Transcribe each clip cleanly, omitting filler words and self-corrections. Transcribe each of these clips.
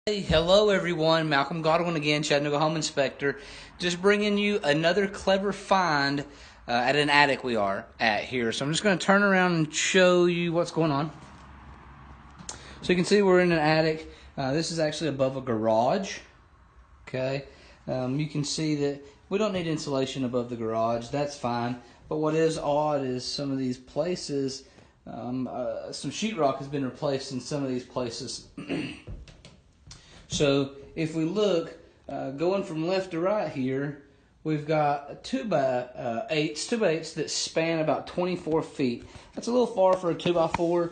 Hey, hello everyone, Malcolm Godwin again, Chattanooga Home Inspector. Just bringing you another clever find at an attic we are at here. So I'm just going to turn around and show you what's going on. So you can see we're in an attic. This is actually above a garage. Okay, you can see that we don't need insulation above the garage. That's fine. But what is odd is some of these places, some sheetrock has been replaced in some of these places. So if we look, going from left to right here, we've got 2x8s that span about 24 feet. That's a little far for a 2x4.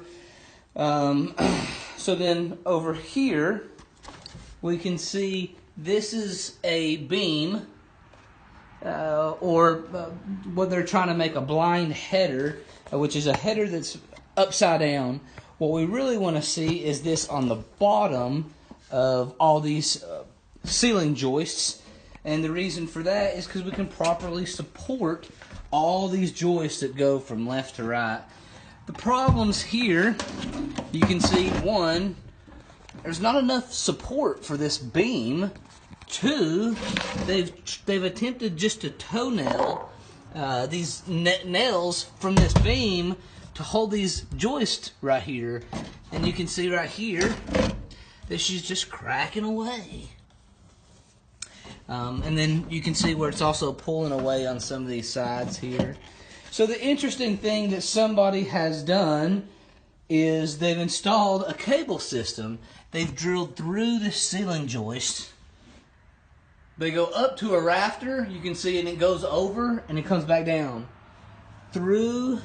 So then over here, we can see this is a beam, or what they're trying to make a blind header, which is a header that's upside down. What we really want to see is this on the bottom of all these ceiling joists, and the reason for that is because we can properly support all these joists that go from left to right. The problems here, you can see, one, there's not enough support for this beam. Two, they've attempted just to toenail these nails from this beam to hold these joists right here, and you can see right here that she's just cracking away. And then you can see where it's also pulling away on some of these sides here. So the interesting thing that somebody has done is they've installed a cable system. They've drilled through the ceiling joist. They go up to a rafter, you can see, and it goes over and it comes back down. Through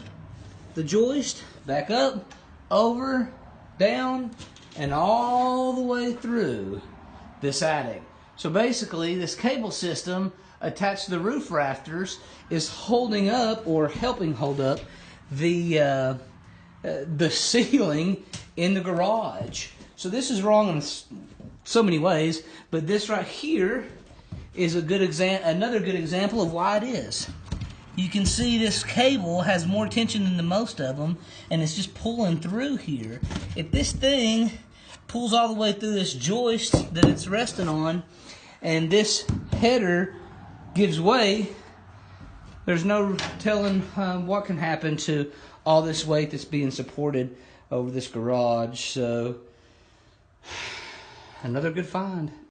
the joist, back up, over, down, and all the way through this attic. So basically, this cable system attached to the roof rafters is holding up, or helping hold up, the ceiling in the garage. So this is wrong in so many ways, but this right here is a good another good example of why it is. You can see this cable has more tension than the most of them, and it's just pulling through here. If this thing pulls all the way through this joist that it's resting on, and this header gives way, there's no telling what can happen to all this weight that's being supported over this garage. So, another good find.